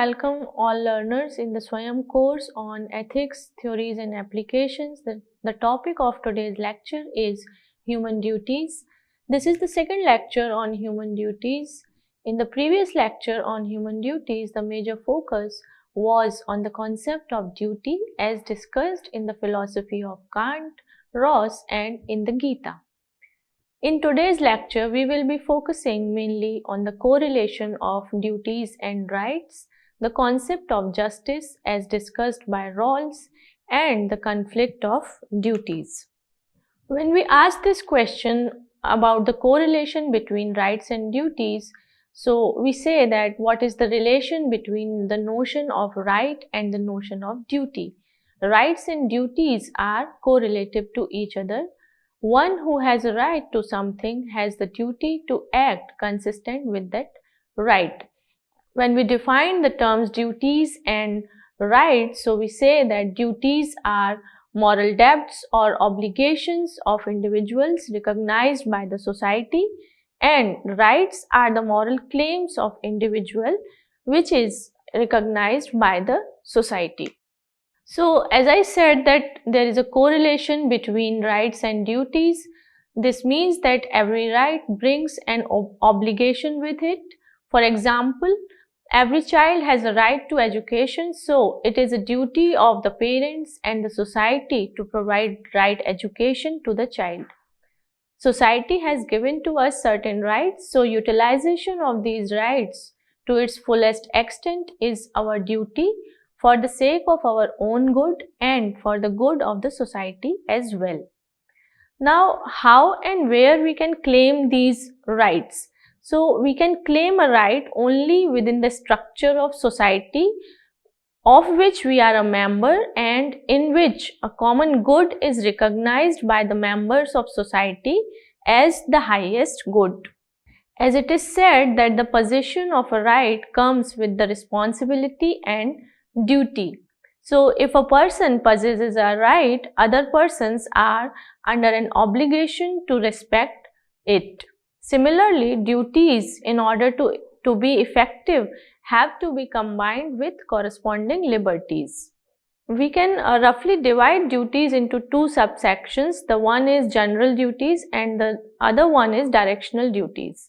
welcome all learners in the Swayam course on ethics, theories and applications. The topic of today's lecture is human duties. This is the second lecture on human duties. In the previous lecture on human duties, the major focus was on the concept of duty as discussed in the philosophy of Kant, Rawls and in the Gita. In today's lecture, we will be focusing mainly on the correlation of duties and rights, the concept of justice as discussed by Rawls, and the conflict of duties. When we ask this question about the correlation between rights and duties, so we say that what is the relation between the notion of right and the notion of duty? Rights and duties are correlative to each other. One who has a right to something has the duty to act consistent with that right. When we define the terms duties and rights, so we say that duties are moral debts or obligations of individuals recognized by the society, and rights are the moral claims of individual which is recognized by the society. So as I said that there is a correlation between rights and duties. This means that every right brings an obligation with it. For example, every child has a right to education, so it is a duty of the parents and the society to provide right education to the child. Society has given to us certain rights, so utilization of these rights to its fullest extent is our duty, for the sake of our own good and for the good of the society as well. Now, how and where we can claim these rights? So, we can claim a right only within the structure of society of which we are a member and in which a common good is recognized by the members of society as the highest good. As it is said that the possession of a right comes with the responsibility and duty. So, if a person possesses a right, other persons are under an obligation to respect it. Similarly, duties, in order to be effective, have to be combined with corresponding liberties. We can roughly divide duties into two subsections. The one is general duties and the other one is directional duties.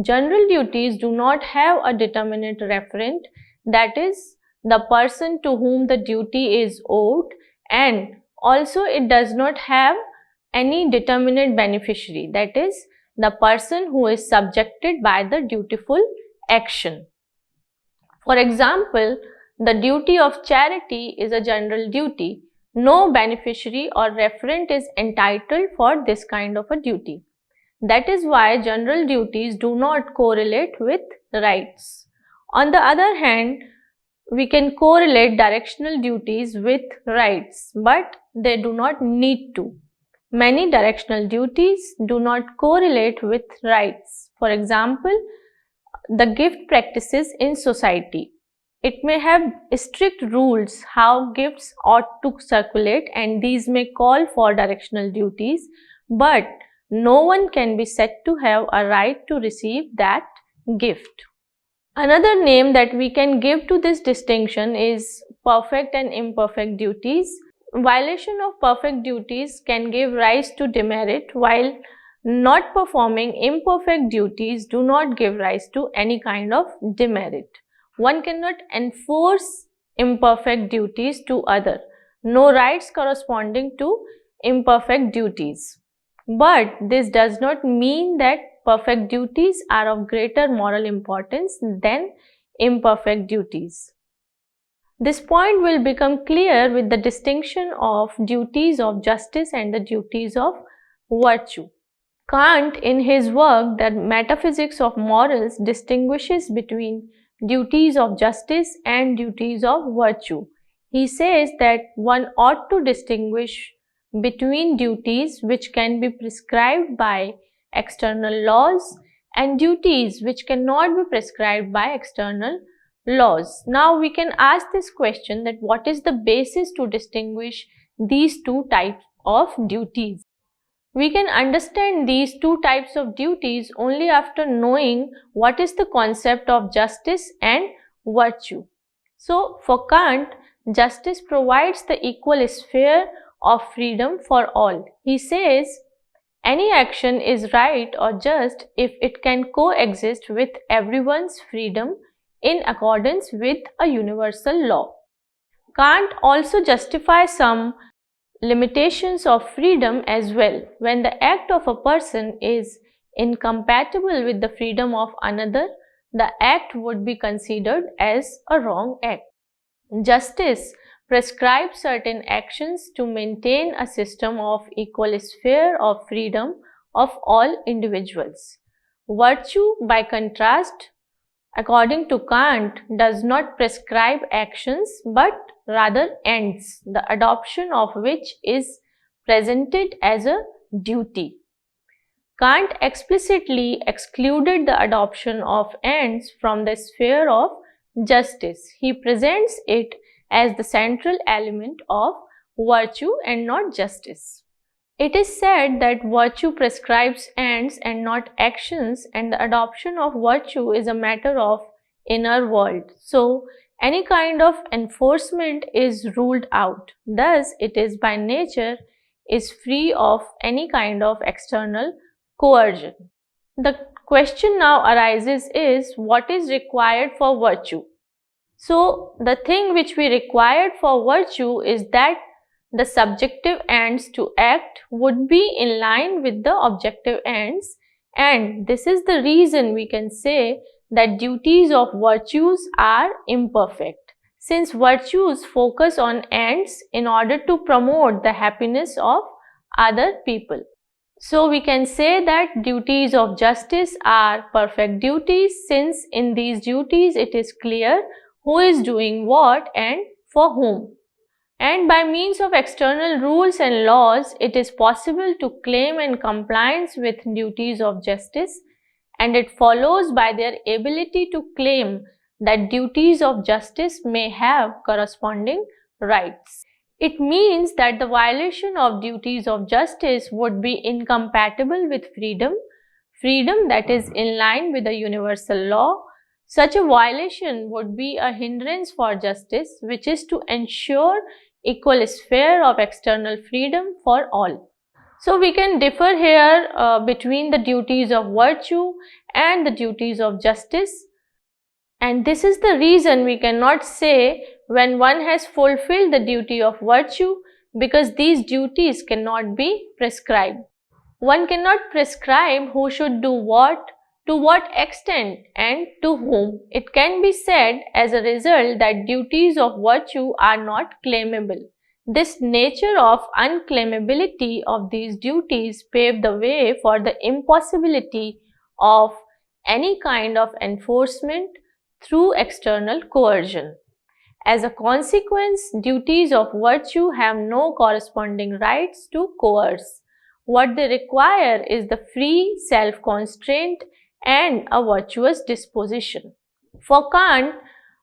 General duties do not have a determinate referent, that is, the person to whom the duty is owed, and also it does not have any determinate beneficiary, that is, the person who is subjected by the dutiful action. For example, the duty of charity is a general duty. No beneficiary or referent is entitled for this kind of a duty. That is why general duties do not correlate with rights. On the other hand, we can correlate directional duties with rights, but they do not need to. Many directional duties do not correlate with rights. For example, the gift practices in society. It may have strict rules how gifts ought to circulate, and these may call for directional duties, but no one can be said to have a right to receive that gift. Another name that we can give to this distinction is perfect and imperfect duties. Violation of perfect duties can give rise to demerit, while not performing imperfect duties do not give rise to any kind of demerit. One cannot enforce imperfect duties to other. No rights corresponding to imperfect duties. But this does not mean that perfect duties are of greater moral importance than imperfect duties. This point will become clear with the distinction of duties of justice and the duties of virtue. Kant, in his work The Metaphysics of Morals, distinguishes between duties of justice and duties of virtue. He says that one ought to distinguish between duties which can be prescribed by external laws and duties which cannot be prescribed by external laws. Now we can ask this question that what is the basis to distinguish these two types of duties? We can understand these two types of duties only after knowing what is the concept of justice and virtue. So, for Kant, justice provides the equal sphere of freedom for all. He says, any action is right or just if it can coexist with everyone's freedom in accordance with a universal law. Kant also justifies some limitations of freedom as well. When the act of a person is incompatible with the freedom of another, the act would be considered as a wrong act. Justice prescribes certain actions to maintain a system of equal sphere of freedom of all individuals. Virtue, by contrast, according to Kant, does not prescribe actions but rather ends, the adoption of which is presented as a duty. Kant explicitly excluded the adoption of ends from the sphere of justice. He presents it as the central element of virtue and not justice. It is said that virtue prescribes ends and not actions, and the adoption of virtue is a matter of inner world. So, any kind of enforcement is ruled out. Thus, it is by nature is free of any kind of external coercion. The question now arises is what is required for virtue? So, the thing which we required for virtue is that the subjective ends to act would be in line with the objective ends, and this is the reason we can say that duties of virtues are imperfect, since virtues focus on ends in order to promote the happiness of other people. So we can say that duties of justice are perfect duties, since in these duties it is clear who is doing what and for whom. And by means of external rules and laws, it is possible to claim in compliance with duties of justice, and it follows by their ability to claim that duties of justice may have corresponding rights. It means that the violation of duties of justice would be incompatible with freedom that is in line with the universal law. Such a violation would be a hindrance for justice, which is to ensure equal sphere of external freedom for all. So we can differ here between the duties of virtue and the duties of justice, and this is the reason we cannot say when one has fulfilled the duty of virtue, because these duties cannot be prescribed. One cannot prescribe who should do what, to what extent and to whom. It can be said as a result that duties of virtue are not claimable. This nature of unclaimability of these duties paved the way for the impossibility of any kind of enforcement through external coercion. As a consequence, duties of virtue have no corresponding rights to coerce. What they require is the free self-constraint and a virtuous disposition. For Kant,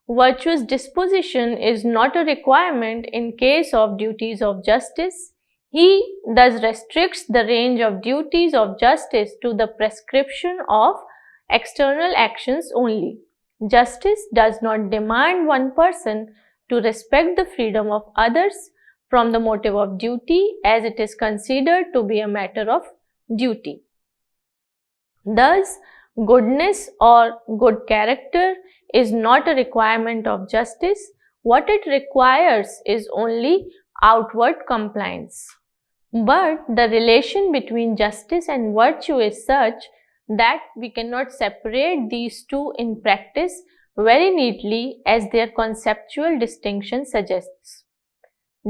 virtuous disposition is not a requirement in case of duties of justice. He thus restricts the range of duties of justice to the prescription of external actions only. Justice does not demand one person to respect the freedom of others from the motive of duty, as it is considered to be a matter of duty. Thus, goodness or good character is not a requirement of justice. What it requires is only outward compliance. But the relation between justice and virtue is such that we cannot separate these two in practice very neatly, as their conceptual distinction suggests.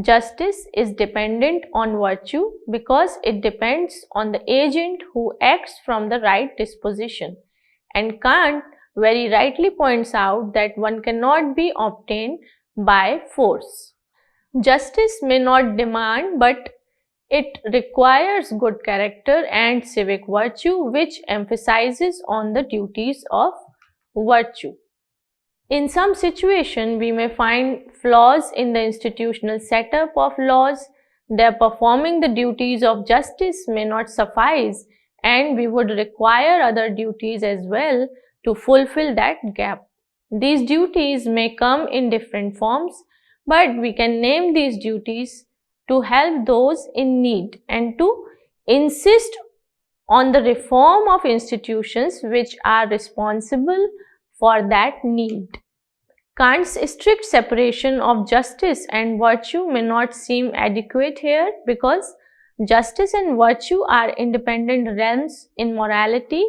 Justice is dependent on virtue because it depends on the agent who acts from the right disposition, and Kant very rightly points out that one cannot be obtained by force. Justice may not demand, but it requires good character and civic virtue, which emphasizes on the duties of virtue. In some situation, we may find flaws in the institutional setup of laws. Their performing the duties of justice may not suffice, and we would require other duties as well to fulfill that gap. These duties may come in different forms, but we can name these duties to help those in need and to insist on the reform of institutions which are responsible for that need. Kant's strict separation of justice and virtue may not seem adequate here because justice and virtue are independent realms in morality,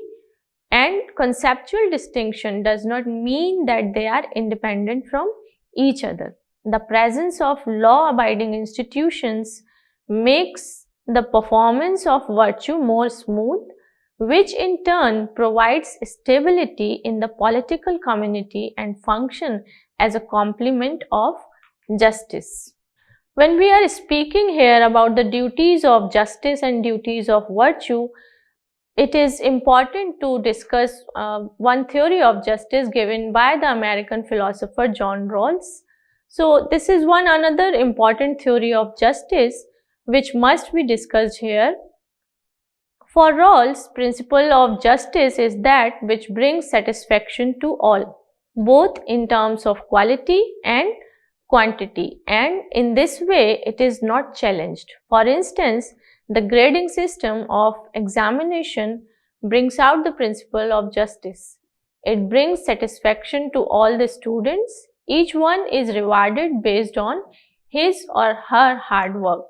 and conceptual distinction does not mean that they are independent from each other. The presence of law-abiding institutions makes the performance of virtue more smooth, which in turn provides stability in the political community and function as a complement of justice. When we are speaking here about the duties of justice and duties of virtue, it is important to discuss one theory of justice given by the American philosopher John Rawls. So this is one another important theory of justice which must be discussed here. For Rawls, principle of justice is that which brings satisfaction to all, both in terms of quality and quantity, and in this way it is not challenged. For instance, the grading system of examination brings out the principle of justice. It brings satisfaction to all the students. Each one is rewarded based on his or her hard work.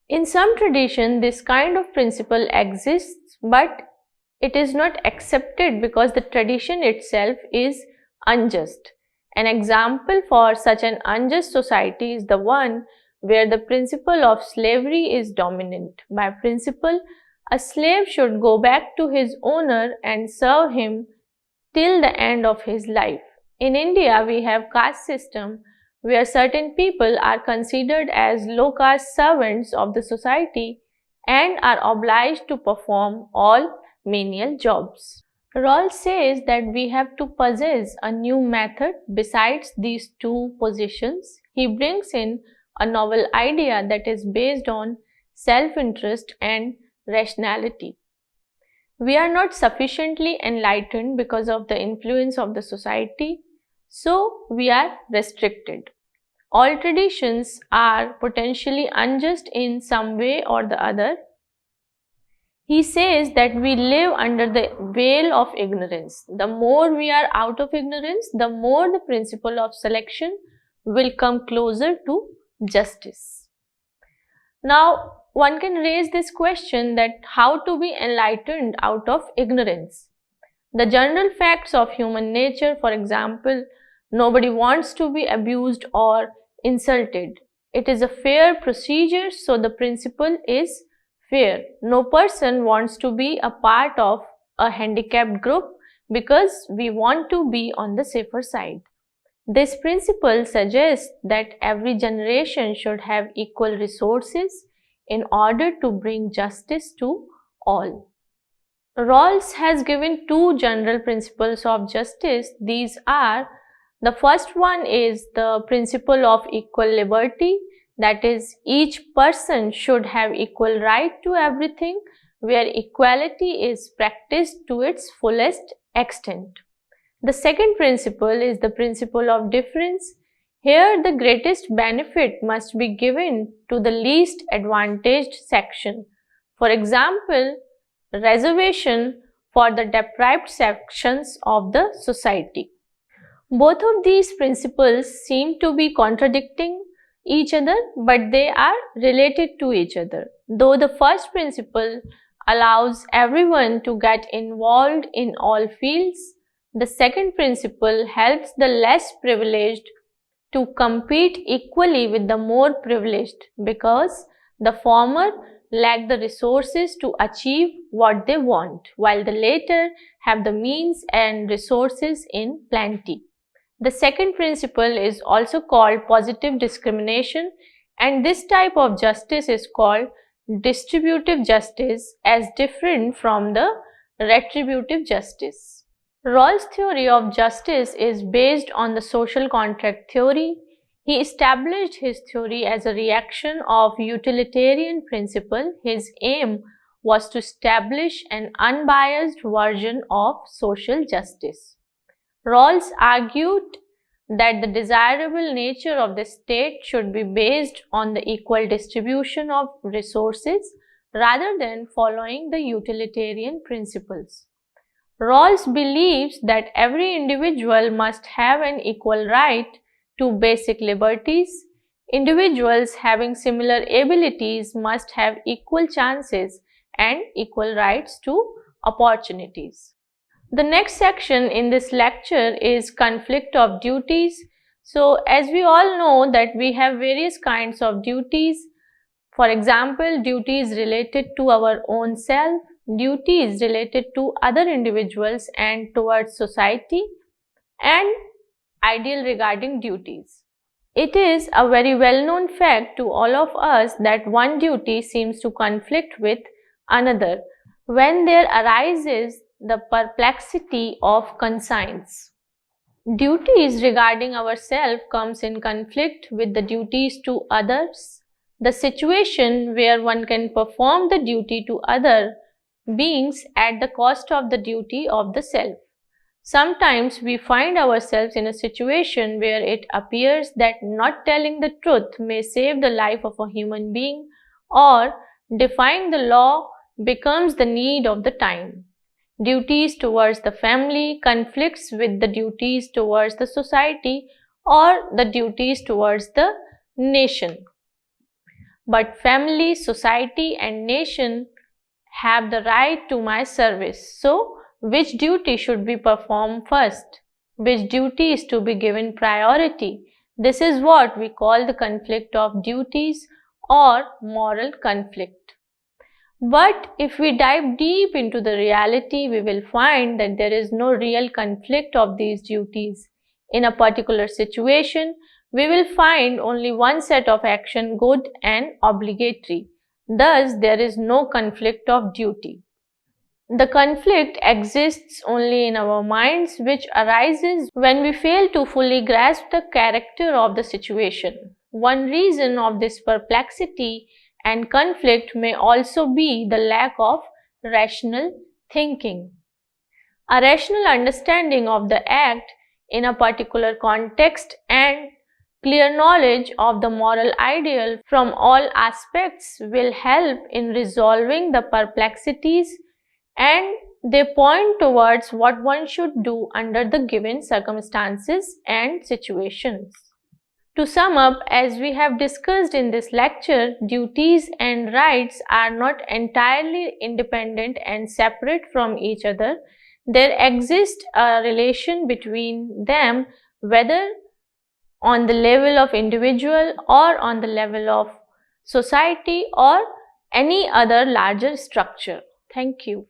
In some tradition, this kind of principle exists, but it is not accepted because the tradition itself is unjust. An example for such an unjust society is the one where the principle of slavery is dominant. By principle, a slave should go back to his owner and serve him till the end of his life. In India, we have caste system where certain people are considered as low caste servants of the society and are obliged to perform all menial jobs. Rawls says that we have to possess a new method besides these two positions. He brings in a novel idea that is based on self-interest and rationality. We are not sufficiently enlightened because of the influence of the society, so we are restricted. All traditions are potentially unjust in some way or the other. He says that we live under the veil of ignorance. The more we are out of ignorance, the more the principle of selection will come closer to justice. Now, one can raise this question that how to be enlightened out of ignorance. The general facts of human nature, for example, nobody wants to be abused or insulted. It is a fair procedure, so the principle is fair. No person wants to be a part of a handicapped group because we want to be on the safer side. This principle suggests that every generation should have equal resources in order to bring justice to all. Rawls has given two general principles of justice. These are, the first one is the principle of equal liberty, that is, each person should have equal right to everything, where equality is practiced to its fullest extent. The second principle is the principle of difference. Here, the greatest benefit must be given to the least advantaged section. For example, reservation for the deprived sections of the society. Both of these principles seem to be contradicting each other, but they are related to each other. Though the first principle allows everyone to get involved in all fields, the second principle helps the less privileged to compete equally with the more privileged, because the former lack the resources to achieve what they want, while the latter have the means and resources in plenty. The second principle is also called positive discrimination, and this type of justice is called distributive justice, as different from the retributive justice. Rawls' theory of justice is based on the social contract theory. He established his theory as a reaction of utilitarian principle. His aim was to establish an unbiased version of social justice. Rawls argued that the desirable nature of the state should be based on the equal distribution of resources rather than following the utilitarian principles. Rawls believes that every individual must have an equal right to basic liberties. Individuals having similar abilities must have equal chances and equal rights to opportunities. The next section in this lecture is conflict of duties. So, as we all know that we have various kinds of duties. For example, duties related to our own self, duties related to other individuals and towards society, and ideal regarding duties. It is a very well-known fact to all of us that one duty seems to conflict with another when there arises the perplexity of conscience. Duties regarding ourselves comes in conflict with the duties to others. The situation where one can perform the duty to other beings at the cost of the duty of the self. Sometimes we find ourselves in a situation where it appears that not telling the truth may save the life of a human being, or defying the law becomes the need of the time. Duties towards the family conflicts with the duties towards the society or the duties towards the nation. But family, society and nation have the right to my service. So, which duty should be performed first? Which duty is to be given priority? This is what we call the conflict of duties or moral conflict. But if we dive deep into the reality, we will find that there is no real conflict of these duties. In a particular situation, we will find only one set of action, good and obligatory. Thus, there is no conflict of duty. The conflict exists only in our minds, which arises when we fail to fully grasp the character of the situation. One reason of this perplexity and conflict may also be the lack of rational thinking. A rational understanding of the act in a particular context and clear knowledge of the moral ideal from all aspects will help in resolving the perplexities, and they point towards what one should do under the given circumstances and situations. To sum up, as we have discussed in this lecture, duties and rights are not entirely independent and separate from each other. There exists a relation between them, whether on the level of individual or on the level of society or any other larger structure. Thank you.